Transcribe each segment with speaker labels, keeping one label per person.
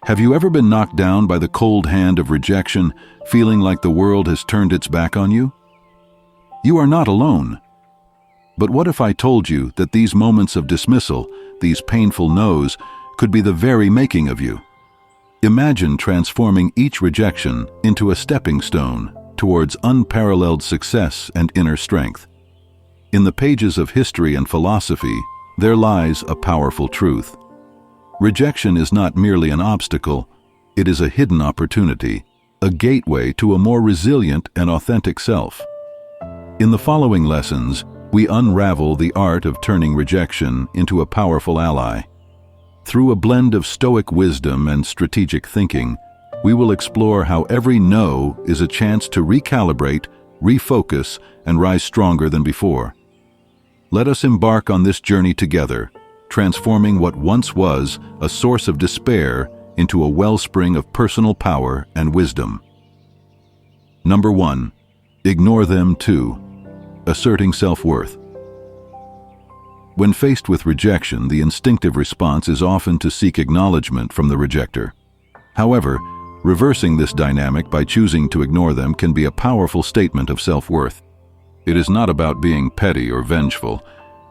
Speaker 1: Have you ever been knocked down by the cold hand of rejection, feeling like the world has turned its back on you? You are not alone. But what if I told you that these moments of dismissal, these painful no's, could be the very making of you? Imagine transforming each rejection into a stepping stone towards unparalleled success and inner strength. In the pages of history and philosophy, there lies a powerful truth. Rejection is not merely an obstacle, it is a hidden opportunity, a gateway to a more resilient and authentic self. In the following lessons, we unravel the art of turning rejection into a powerful ally. Through a blend of Stoic wisdom and strategic thinking, we will explore how every no is a chance to recalibrate, refocus, and rise stronger than before. Let us embark on this journey together, transforming what once was a source of despair into a wellspring of personal power and wisdom. Number 1. Ignore them too. Asserting self-worth. When faced with rejection, the instinctive response is often to seek acknowledgement from the rejecter. However, reversing this dynamic by choosing to ignore them can be a powerful statement of self-worth. It is not about being petty or vengeful.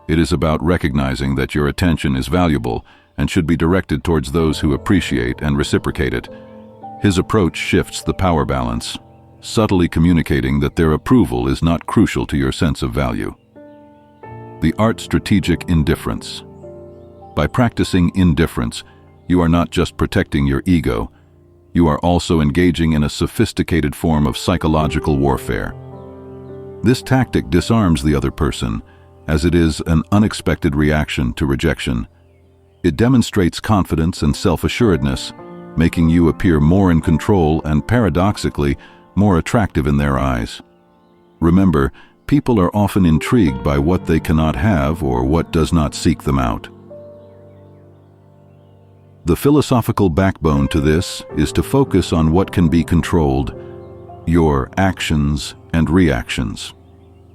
Speaker 1: It is about recognizing that your attention is valuable and should be directed towards those who appreciate and reciprocate it. His approach shifts the power balance, subtly communicating that their approval is not crucial to your sense of value. The art strategic indifference. By practicing indifference, you are not just protecting your ego, you are also engaging in a sophisticated form of psychological warfare. This tactic disarms the other person, as it is an unexpected reaction to rejection. It demonstrates confidence and self-assuredness, making you appear more in control and, paradoxically, more attractive in their eyes. Remember, people are often intrigued by what they cannot have or what does not seek them out. The philosophical backbone to this is to focus on what can be controlled, your actions and reactions.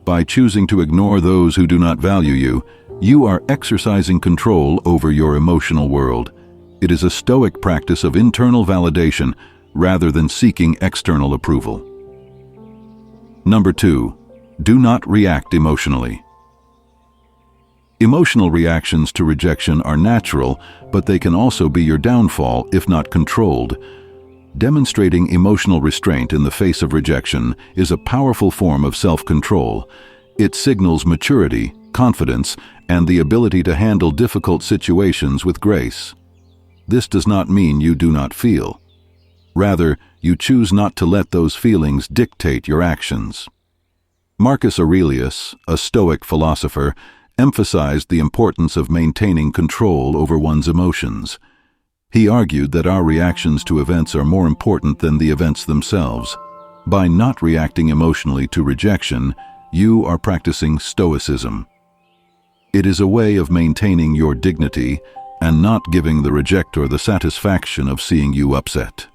Speaker 1: By choosing to ignore those who do not value you, you are exercising control over your emotional world. It is a Stoic practice of internal validation rather than seeking external approval. Number 2. Do not react emotionally. Emotional reactions to rejection are natural, but they can also be your downfall if not controlled. Demonstrating emotional restraint in the face of rejection is a powerful form of self-control. It signals maturity, confidence, and the ability to handle difficult situations with grace. This does not mean you do not feel. Rather, you choose not to let those feelings dictate your actions. Marcus Aurelius, a Stoic philosopher, emphasized the importance of maintaining control over one's emotions. He argued that our reactions to events are more important than the events themselves. By not reacting emotionally to rejection, you are practicing Stoicism. It is a way of maintaining your dignity and not giving the rejecter the satisfaction of seeing you upset.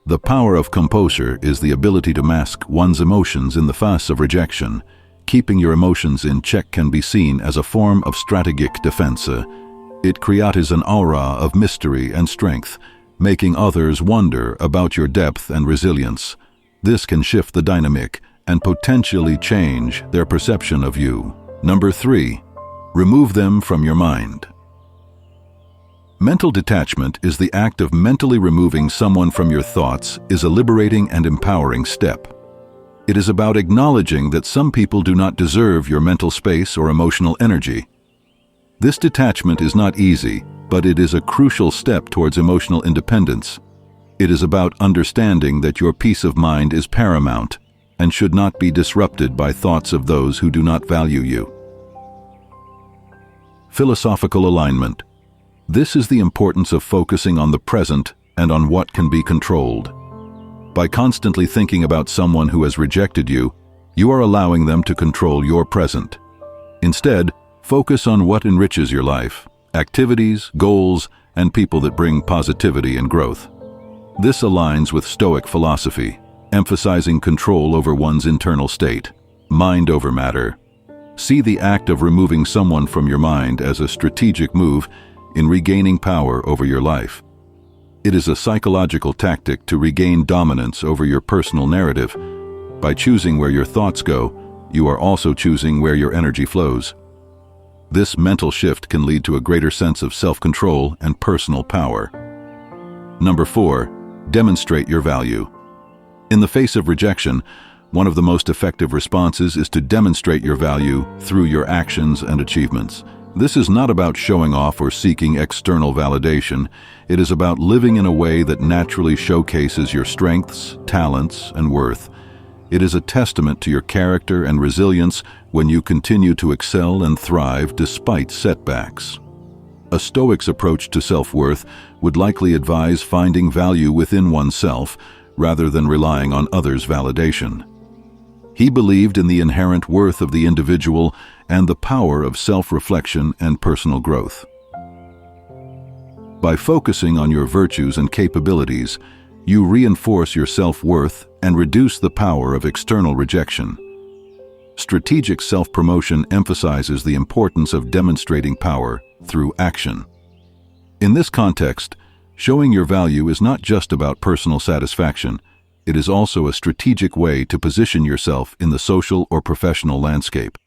Speaker 1: The power of composure is the ability to mask one's emotions in the face of rejection. Keeping your emotions in check can be seen as a form of strategic defense. It creates an aura of mystery and strength, making others wonder about your depth and resilience. This can shift the dynamic and potentially change their perception of you. Number 3. Remove them from your mind. Mental detachment is the act of mentally removing someone from your thoughts is a liberating and empowering step. It is about acknowledging that some people do not deserve your mental space or emotional energy. This detachment is not easy, but it is a crucial step towards emotional independence. It is about understanding that your peace of mind is paramount and should not be disrupted by thoughts of those who do not value you. Philosophical alignment. This is the importance of focusing on the present and on what can be controlled. By constantly thinking about someone who has rejected you, you are allowing them to control your present. Instead, focus on what enriches your life, activities, goals, and people that bring positivity and growth. This aligns with Stoic philosophy, emphasizing control over one's internal state, mind over matter. See the act of removing someone from your mind as a strategic move in regaining power over your life. It is a psychological tactic to regain dominance over your personal narrative. By choosing where your thoughts go, you are also choosing where your energy flows. This mental shift can lead to a greater sense of self-control and personal power. Number 4, demonstrate your value. In the face of rejection, one of the most effective responses is to demonstrate your value through your actions and achievements. This is not about showing off or seeking external validation. It is about living in a way that naturally showcases your strengths, talents, and worth. It is a testament to your character and resilience when you continue to excel and thrive despite setbacks. A Stoic's approach to self-worth would likely advise finding value within oneself rather than relying on others' validation. He believed in the inherent worth of the individual and the power of self-reflection and personal growth. By focusing on your virtues and capabilities, you reinforce your self-worth and reduce the power of external rejection. Strategic self-promotion emphasizes the importance of demonstrating power through action. In this context, showing your value is not just about personal satisfaction. It is also a strategic way to position yourself in the social or professional landscape.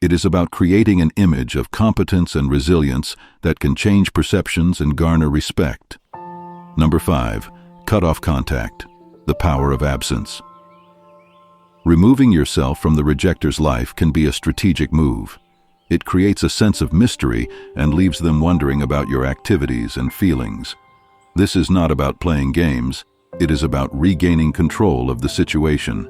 Speaker 1: It is about creating an image of competence and resilience that can change perceptions and garner respect. Number 5, cut off contact, the power of absence. Removing yourself from the rejector's life can be a strategic move. It creates a sense of mystery and leaves them wondering about your activities and feelings. This is not about playing games. It is about regaining control of the situation.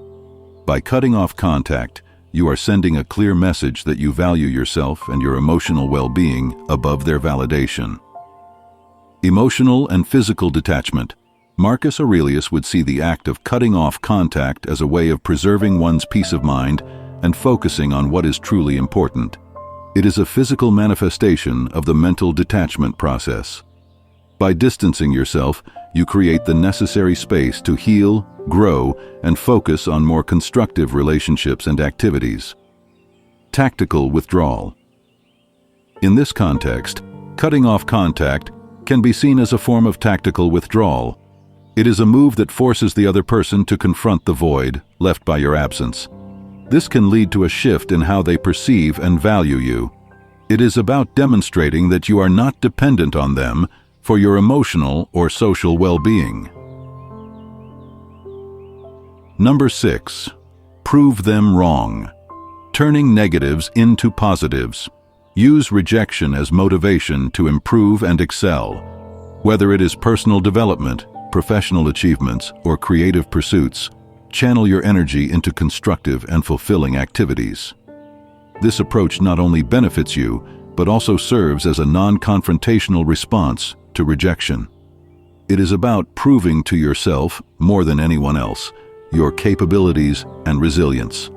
Speaker 1: By cutting off contact, you are sending a clear message that you value yourself and your emotional well-being above their validation. Emotional and physical detachment. Marcus Aurelius would see the act of cutting off contact as a way of preserving one's peace of mind and focusing on what is truly important. It is a physical manifestation of the mental detachment process. By distancing yourself, you create the necessary space to heal, grow, and focus on more constructive relationships and activities. Tactical withdrawal. In this context, cutting off contact can be seen as a form of tactical withdrawal. It is a move that forces the other person to confront the void left by your absence. This can lead to a shift in how they perceive and value you. It is about demonstrating that you are not dependent on them for your emotional or social well-being. Number 6, prove them wrong. Turning negatives into positives. Use rejection as motivation to improve and excel. Whether it is personal development, professional achievements, or creative pursuits, channel your energy into constructive and fulfilling activities. This approach not only benefits you, but also serves as a non-confrontational response to rejection. It is about proving to yourself, more than anyone else, your capabilities and resilience.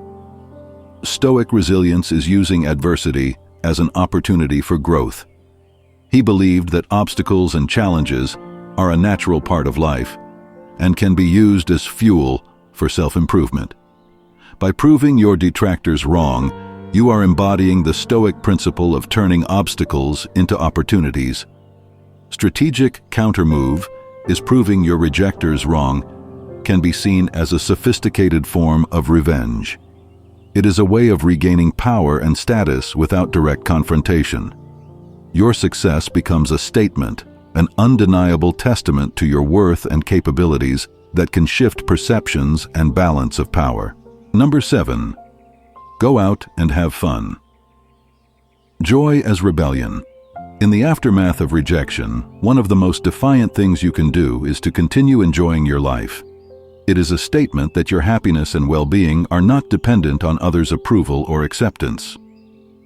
Speaker 1: Stoic resilience is using adversity as an opportunity for growth. He believed that obstacles and challenges are a natural part of life and can be used as fuel for self-improvement. By proving your detractors wrong, you are embodying the Stoic principle of turning obstacles into opportunities. Strategic countermove is proving your rejectors wrong can be seen as a sophisticated form of revenge. It is a way of regaining power and status without direct confrontation. Your success becomes a statement, an undeniable testament to your worth and capabilities that can shift perceptions and balance of power. Number 7, go out and have fun. Joy as rebellion. In the aftermath of rejection, one of the most defiant things you can do is to continue enjoying your life. It is a statement that your happiness and well-being are not dependent on others' approval or acceptance.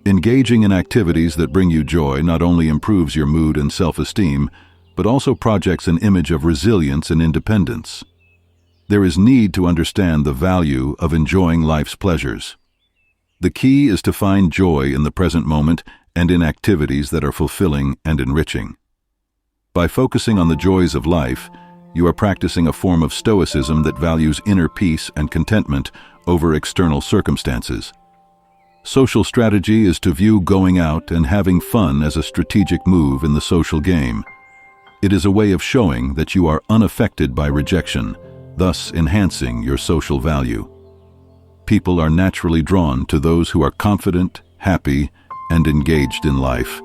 Speaker 1: Engaging in activities that bring you joy not only improves your mood and self-esteem, but also projects an image of resilience and independence. There is need to understand the value of enjoying life's pleasures. The key is to find joy in the present moment and in activities that are fulfilling and enriching. By focusing on the joys of life, you are practicing a form of stoicism that values inner peace and contentment over external circumstances. Social strategy is to view going out and having fun as a strategic move in the social game. It is a way of showing that you are unaffected by rejection, thus enhancing your social value. People are naturally drawn to those who are confident, happy, and engaged in life.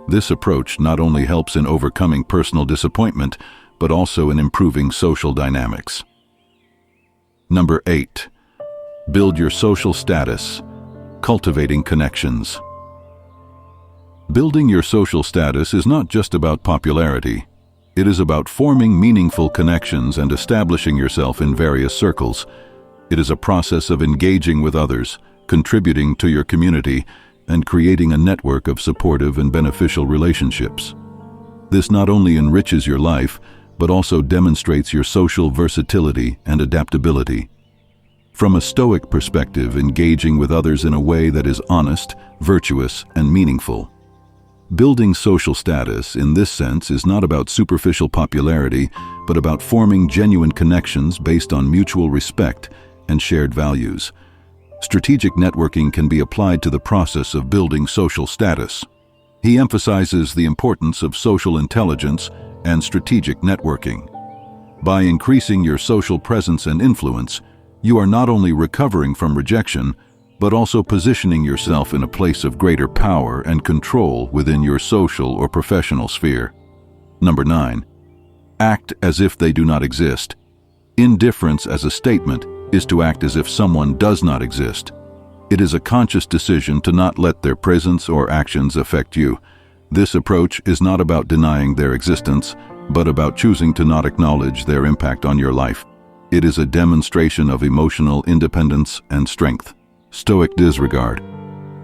Speaker 1: This approach not only helps in overcoming personal disappointment, but also in improving social dynamics. Number 8. Build your social status. Cultivating connections. Building your social status is not just about popularity. It is about forming meaningful connections and establishing yourself in various circles. It is a process of engaging with others, contributing to your community, and creating a network of supportive and beneficial relationships. This not only enriches your life, but also demonstrates your social versatility and adaptability. From a Stoic perspective, engaging with others in a way that is honest, virtuous, and meaningful. Building social status in this sense is not about superficial popularity, but about forming genuine connections based on mutual respect and shared values. Strategic networking can be applied to the process of building social status. He emphasizes the importance of social intelligence and strategic networking. By increasing your social presence and influence, you are not only recovering from rejection, but also positioning yourself in a place of greater power and control within your social or professional sphere. Number 9. Act as if they do not exist. Indifference as a statement is to act as if someone does not exist. It is a conscious decision to not let their presence or actions affect you. This approach is not about denying their existence, but about choosing to not acknowledge their impact on your life. It is a demonstration of emotional independence and strength. Stoic disregard.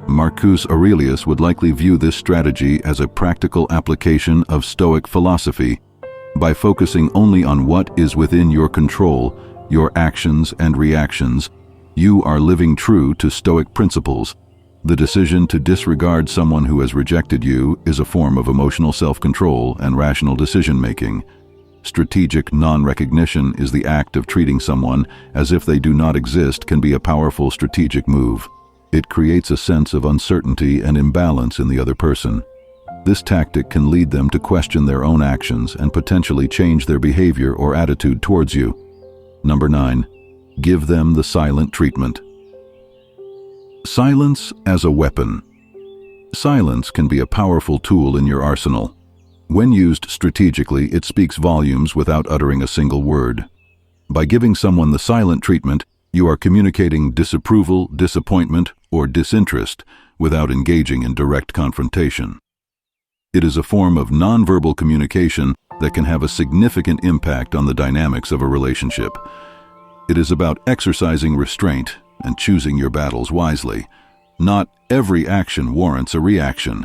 Speaker 1: Marcus Aurelius would likely view this strategy as a practical application of Stoic philosophy. By focusing only on what is within your control, your actions and reactions, you are living true to Stoic principles. The decision to disregard someone who has rejected you is a form of emotional self-control and rational decision-making. Strategic non-recognition is the act of treating someone as if they do not exist can be a powerful strategic move. It creates a sense of uncertainty and imbalance in the other person. This tactic can lead them to question their own actions and potentially change their behavior or attitude towards you. Number 9. Give them the silent treatment. Silence as a weapon. Silence can be a powerful tool in your arsenal. When used strategically, it speaks volumes without uttering a single word. By giving someone the silent treatment, you are communicating disapproval, disappointment, or disinterest without engaging in direct confrontation. It is a form of nonverbal communication that can have a significant impact on the dynamics of a relationship. It is about exercising restraint and choosing your battles wisely. Not every action warrants a reaction.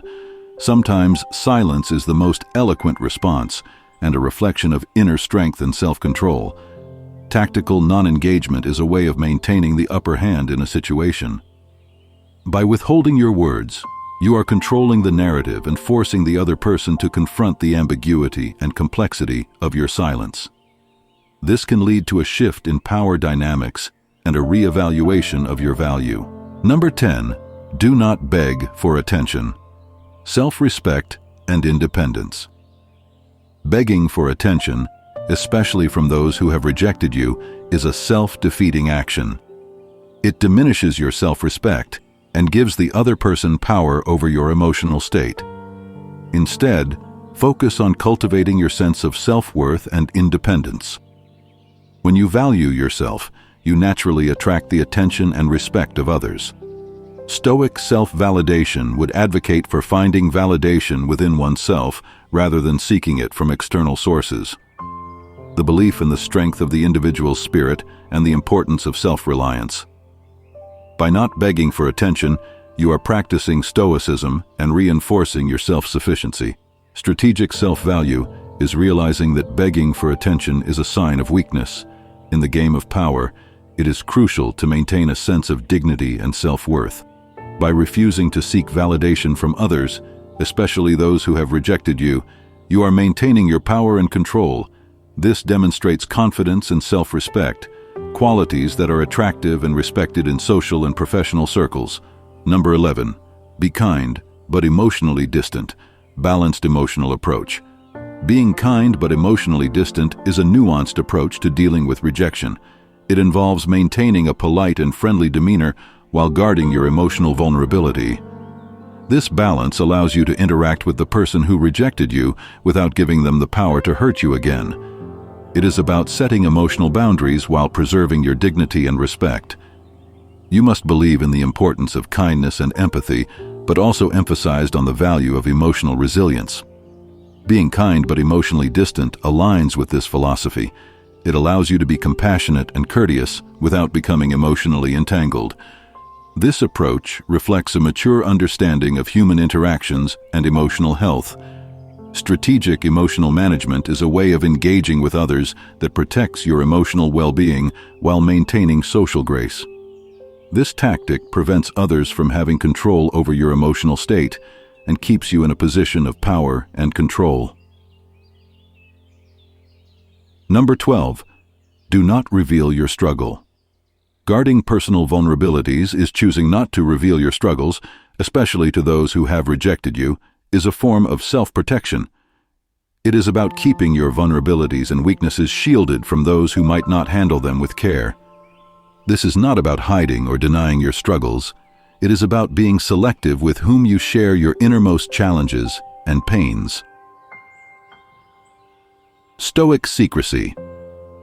Speaker 1: Sometimes silence is the most eloquent response and a reflection of inner strength and self-control. Tactical non-engagement is a way of maintaining the upper hand in a situation. By withholding your words, you are controlling the narrative and forcing the other person to confront the ambiguity and complexity of your silence. This can lead to a shift in power dynamics and a re-evaluation of your value. Number 10. Do not beg for attention. Self-respect and independence. Begging for attention, especially from those who have rejected you, is a self-defeating action. It diminishes your self-respect and gives the other person power over your emotional state. Instead, focus on cultivating your sense of self-worth and independence. When you value yourself, you naturally attract the attention and respect of others. Stoic self-validation would advocate for finding validation within oneself rather than seeking it from external sources. The belief in the strength of the individual's spirit and the importance of self-reliance. By not begging for attention, you are practicing stoicism and reinforcing your self-sufficiency. Strategic self-value is realizing that begging for attention is a sign of weakness. In the game of power, it is crucial to maintain a sense of dignity and self-worth. By refusing to seek validation from others, especially those who have rejected you, you are maintaining your power and control. This demonstrates confidence and self-respect, qualities that are attractive and respected in social and professional circles. Number 11. Be kind, but emotionally distant. Balanced emotional approach. Being kind but emotionally distant is a nuanced approach to dealing with rejection. It involves maintaining a polite and friendly demeanor while guarding your emotional vulnerability. This balance allows you to interact with the person who rejected you without giving them the power to hurt you again. It is about setting emotional boundaries while preserving your dignity and respect. You must believe in the importance of kindness and empathy, but also emphasized on the value of emotional resilience. Being kind but emotionally distant aligns with this philosophy. It allows you to be compassionate and courteous without becoming emotionally entangled. This approach reflects a mature understanding of human interactions and emotional health. Strategic emotional management is a way of engaging with others that protects your emotional well-being while maintaining social grace. This tactic prevents others from having control over your emotional state and keeps you in a position of power and control. Number 12. Do not reveal your struggle. Guarding personal vulnerabilities is choosing not to reveal your struggles, especially to those who have rejected you, is a form of self-protection. It is about keeping your vulnerabilities and weaknesses shielded from those who might not handle them with care. This is not about hiding or denying your struggles. It is about being selective with whom you share your innermost challenges and pains. Stoic secrecy.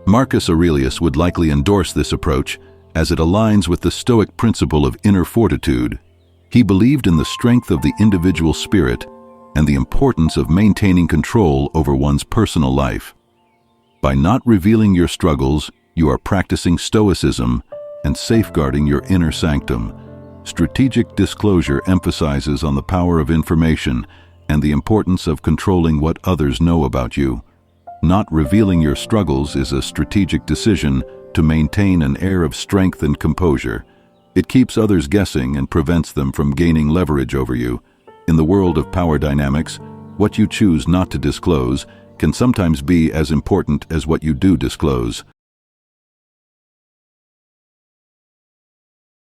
Speaker 1: Marcus Aurelius would likely endorse this approach as it aligns with the Stoic principle of inner fortitude. He believed in the strength of the individual spirit and the importance of maintaining control over one's personal life. By not revealing your struggles, you are practicing stoicism and safeguarding your inner sanctum. Strategic disclosure emphasizes on the power of information and the importance of controlling what others know about you. Not revealing your struggles is a strategic decision to maintain an air of strength and composure. It keeps others guessing and prevents them from gaining leverage over you. In the world of power dynamics, what you choose not to disclose can sometimes be as important as what you do disclose.